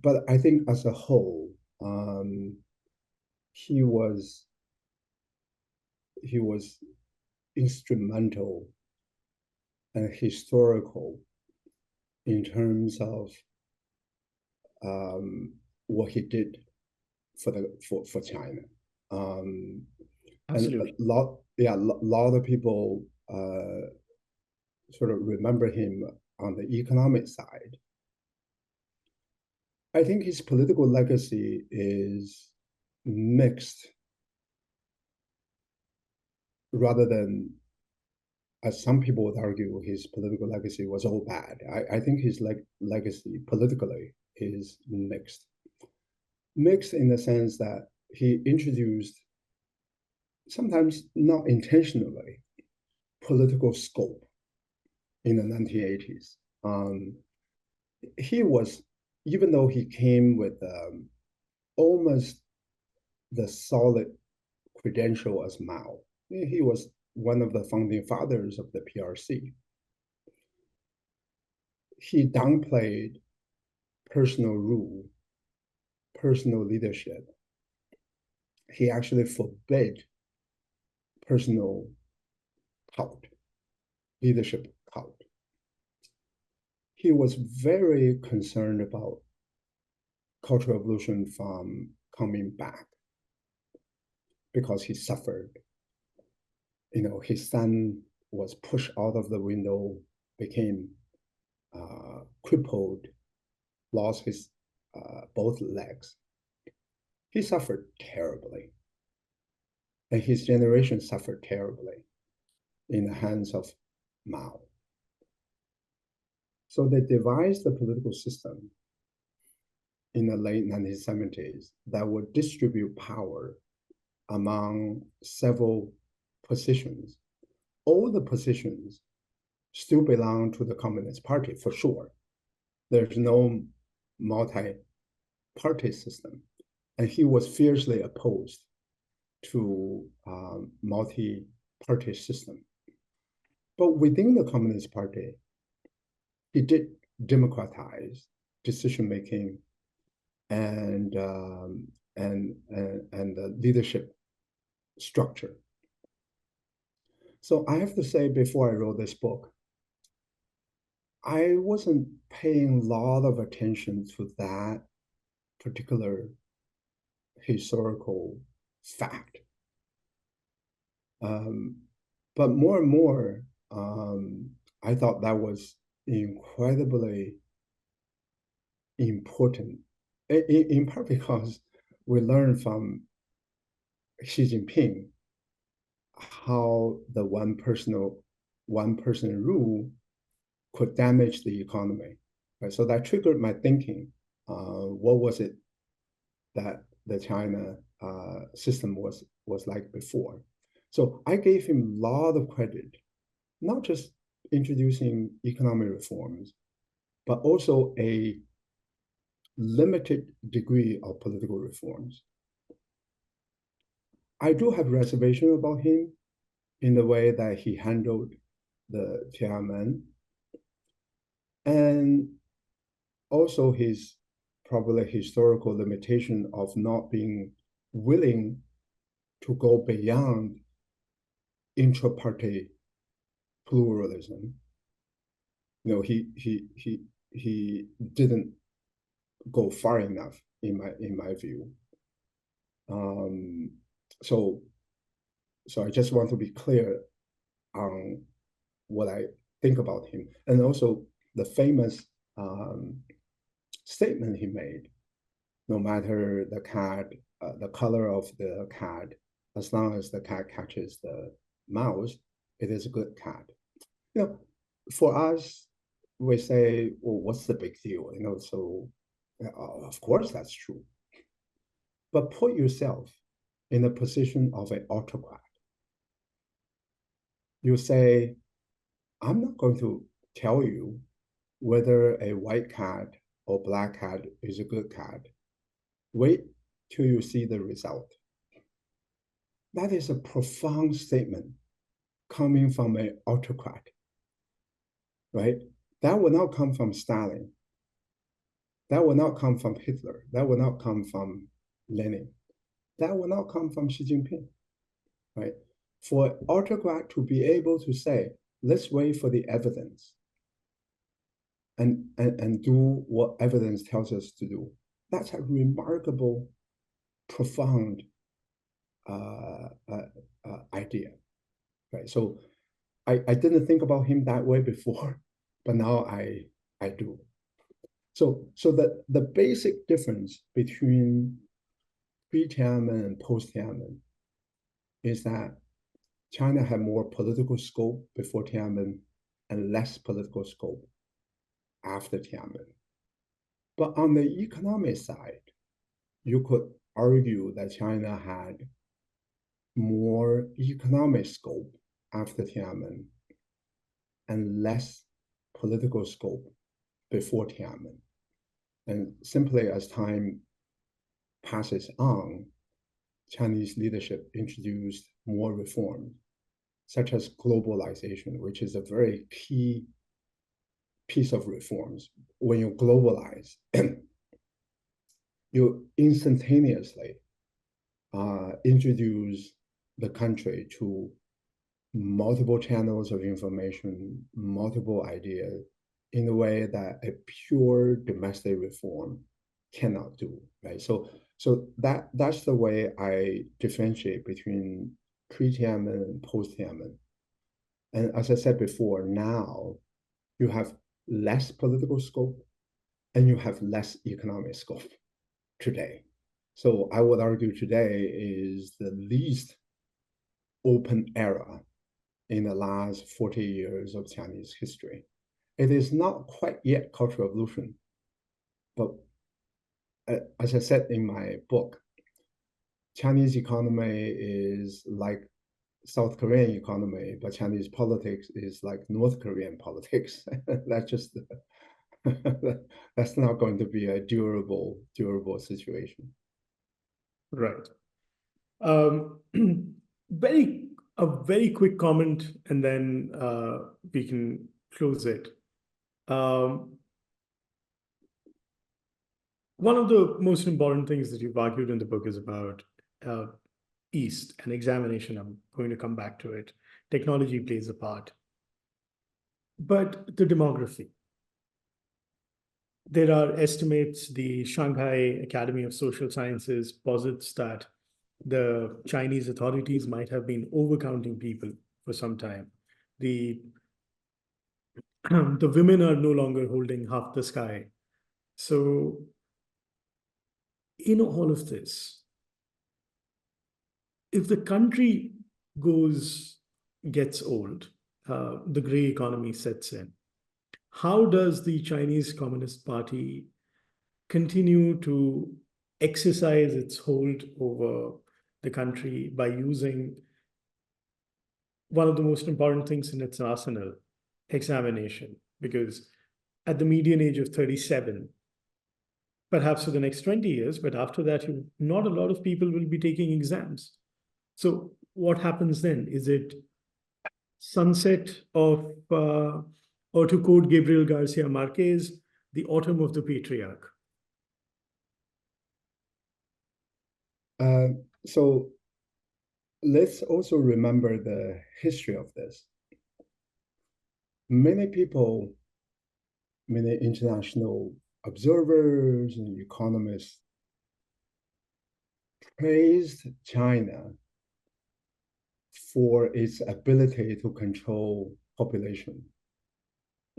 But I think as a whole, he was instrumental and historical in terms of what he did for China. And Absolutely. a lot of people sort of remember him on the economic side. I think his political legacy is mixed rather than, as some people would argue, his political legacy was all bad. I think his legacy politically is mixed. Mixed in the sense that he introduced, sometimes not intentionally, political scope in the 1980s. He was, even though he came with almost the solid credential as Mao, he was one of the founding fathers of the PRC. He downplayed personal rule, personal leadership. He actually forbade personal cult, leadership cult. He was very concerned about Cultural Revolution from coming back because he suffered. You know, his son was pushed out of the window, became crippled, lost his both legs. He suffered terribly. And his generation suffered terribly in the hands of Mao. So they devised a political system in the late 1970s that would distribute power among several positions. All the positions still belong to the Communist Party, for sure. There's no multi-party system. And he was fiercely opposed to multi-party system. But within the Communist Party, he did democratize decision-making and the leadership structure. So I have to say, before I wrote this book, I wasn't paying a lot of attention to that particular historical fact. But more and more, I thought that was incredibly important in part because we learned from Xi Jinping how the one person rule could damage the economy. Right? So that triggered my thinking. What was it that the China system was like before? So I gave him a lot of credit, not just introducing economic reforms, but also a limited degree of political reforms. I do have reservation about him in the way that he handled the Tiananmen, and also his probably historical limitation of not being willing to go beyond intra-party pluralism. You know, he didn't go far enough in my view. So I just want to be clear on what I think about him, and also the famous statement he made: no matter the cat, the color of the cat, as long as the cat catches the mouse, it is a good cat. You know, for us, we say, well, what's the big deal? You know, so of course that's true. But put yourself in the position of an autocrat. You say, I'm not going to tell you whether a white cat or black cat is a good cat. Wait till you see the result. That is a profound statement coming from an autocrat, right? That will not come from Stalin. That will not come from Hitler. That will not come from Lenin. That will not come from Xi Jinping, right? For an autocrat to be able to say, let's wait for the evidence and do what evidence tells us to do, that's a remarkable, profound idea, right? So I didn't think about him that way before, but now I do. So the basic difference between pre-Tiananmen and post-Tiananmen is that China had more political scope before Tiananmen and less political scope after Tiananmen. But on the economic side, you could argue that China had more economic scope after Tiananmen and less political scope before Tiananmen. And simply as time passes on, Chinese leadership introduced more reforms, such as globalization, which is a very key piece of reforms. When you globalize, you instantaneously introduce the country to multiple channels of information, multiple ideas, in a way that a pure domestic reform cannot do, right? So that's the way I differentiate between pre-Tiananmen and post-Tiananmen. And as I said before, now you have less political scope and you have less economic scope today. So I would argue today is the least open era in the last 40 years of Chinese history. It is not quite yet Cultural Revolution, but as I said in my book, Chinese economy is like South Korean economy, but Chinese politics is like North Korean politics. That's just that's not going to be a durable situation. Right. A very quick comment, and then we can close it. One of the most important things that you've argued in the book is about East and examination. I'm going to come back to it. Technology plays a part. But the demography. There are estimates, the Shanghai Academy of Social Sciences posits that the Chinese authorities might have been overcounting people for some time. The women are no longer holding half the sky. So in all of this, if the country gets old, the gray economy sets in, how does the Chinese Communist Party continue to exercise its hold over the country by using one of the most important things in its arsenal, examination? Because at the median age of 37, perhaps for the next 20 years, but after that, not a lot of people will be taking exams. So what happens then? Is it sunset of or to quote Gabriel Garcia Marquez, the autumn of the patriarch? So let's also remember the history of this. Many people, many international observers and economists praised China for its ability to control population.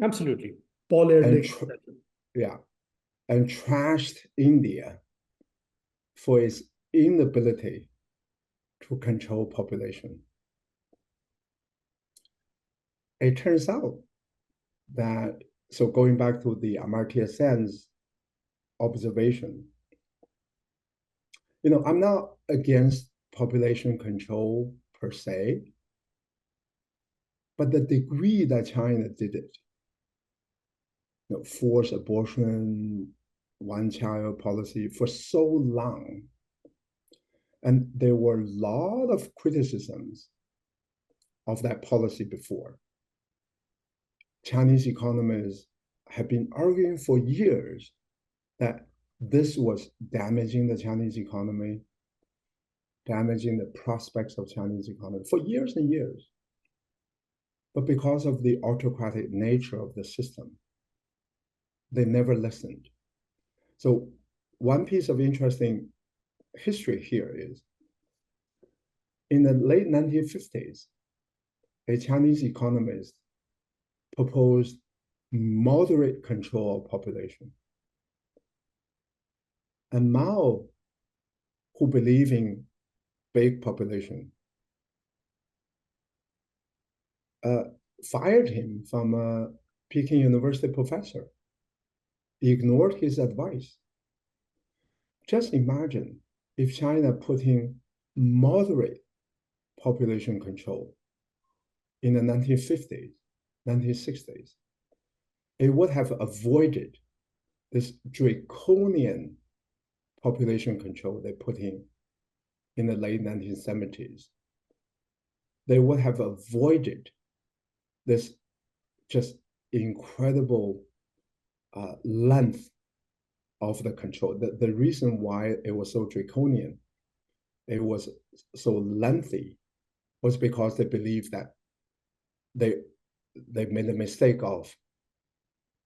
Absolutely. Paul Ehrlich. Yeah. And trashed India for its inability to control population. It turns out that, so going back to the Amartya Sen's observation, I'm not against population control per se, but the degree that China did it, forced abortion, one-child policy for so long, and there were a lot of criticisms of that policy before. Chinese economists have been arguing for years that this was damaging the Chinese economy, damaging the prospects of Chinese economy for years and years. But because of the autocratic nature of the system, they never listened. So one piece of interesting history here is, in the late 1950s, a Chinese economist proposed moderate control of population. And Mao, who believed in big population, fired him from a Peking University professor. He ignored his advice. Just imagine if China put in moderate population control in the 1950s, 1960s. It would have avoided this draconian population control they put in the late 1970s. They would have avoided this just incredible length of the control. The reason why it was so draconian, it was so lengthy, was because they believed that they made a mistake of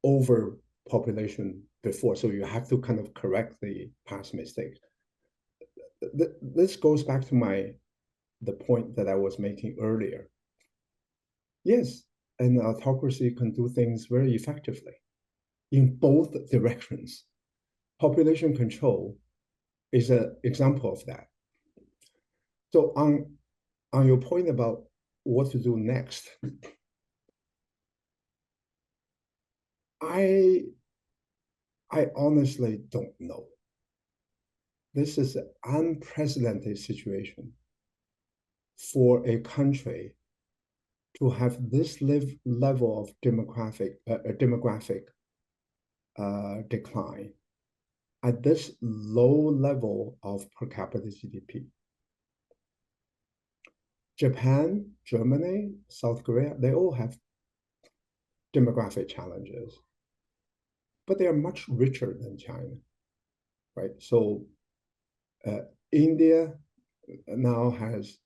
overpopulation before. So you have to kind of correct the past mistakes. This goes back to the point that I was making earlier. Yes, an autocracy can do things very effectively in both directions. Population control is an example of that. So on your point about what to do next, I honestly don't know. This is an unprecedented situation for a country to have this level of demographic decline at this low level of per capita GDP. Japan, Germany, South Korea, they all have demographic challenges, but they are much richer than China, right? So India now has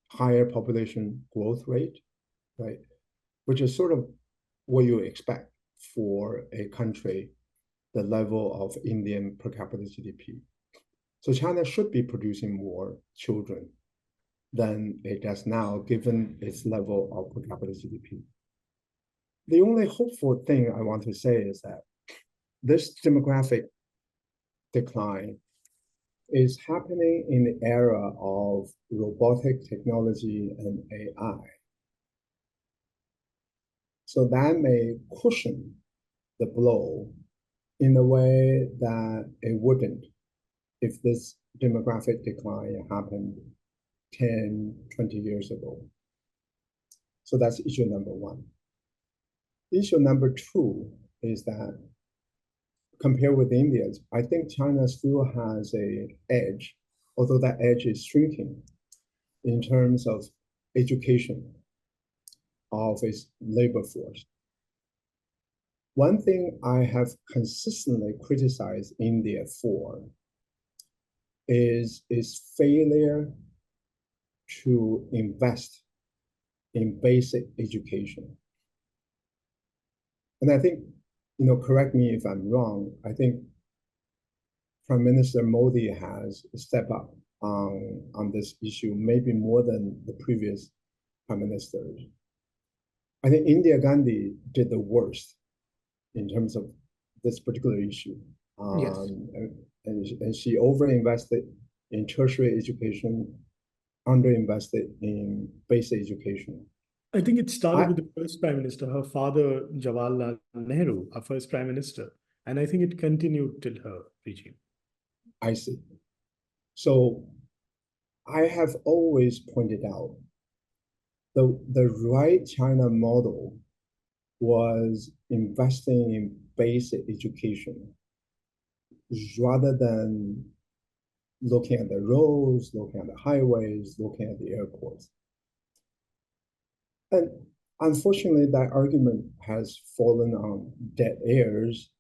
higher population growth rate, right? Which is sort of what you expect for a country the level of Indian per capita GDP. So China should be producing more children than it does now, given its level of per capita GDP. The only hopeful thing I want to say is that this demographic decline is happening in the era of robotic technology and AI. So that may cushion the blow in a way that it wouldn't if this demographic decline happened 10, 20 years ago. So that's issue number one. Issue number two is that compared with India, I think China still has an edge, although that edge is shrinking in terms of education of its labor force. One thing I have consistently criticized India for is its failure to invest in basic education. And I think, correct me if I'm wrong, I think Prime Minister Modi has stepped up on this issue, maybe more than the previous prime ministers. I think Indira Gandhi did the worst in terms of this particular issue. Yes. And she overinvested in tertiary education, underinvested in basic education. I think it started with the first prime minister, her father, Jawaharlal Nehru, our first prime minister. And I think it continued till her regime. I see. So I have always pointed out the right China model was investing in basic education rather than looking at the roads, looking at the highways, looking at the airports. And unfortunately, that argument has fallen on deaf ears,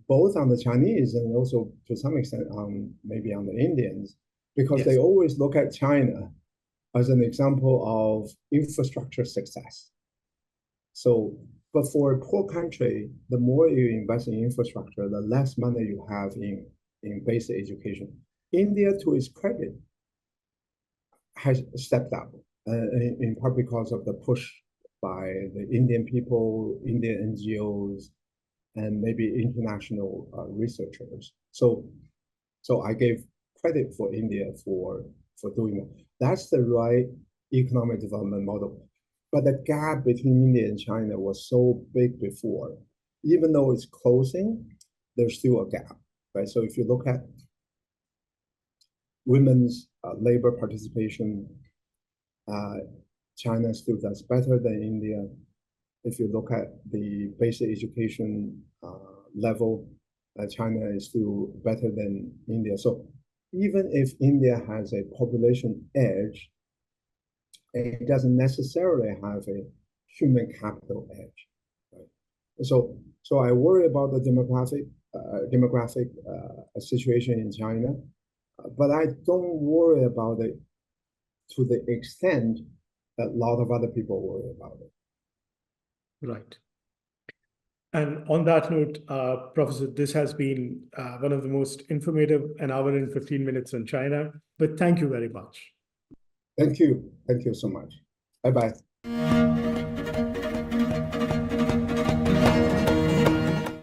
both on the Chinese and also to some extent on maybe on the Indians, because they always look at China as an example of infrastructure success. So, but for a poor country, the more you invest in infrastructure, the less money you have in basic education. India, to its credit, has stepped up, in part because of the push by the Indian people, Indian NGOs, and maybe international researchers. So I gave credit for India for doing that. That's the right economic development model. But the gap between India and China was so big before. Even though it's closing, there's still a gap, right? So if you look at women's labor participation, China still does better than India. If you look at the basic education level, China is still better than India. So even if India has a population edge, it doesn't necessarily have a human capital edge. Right? So I worry about the demographic situation in China, but I don't worry about it to the extent that a lot of other people worry about it. Right. And on that note, Professor, this has been one of the most informative, an hour and 15 minutes on China, but thank you very much. Thank you. Thank you so much. Bye-bye.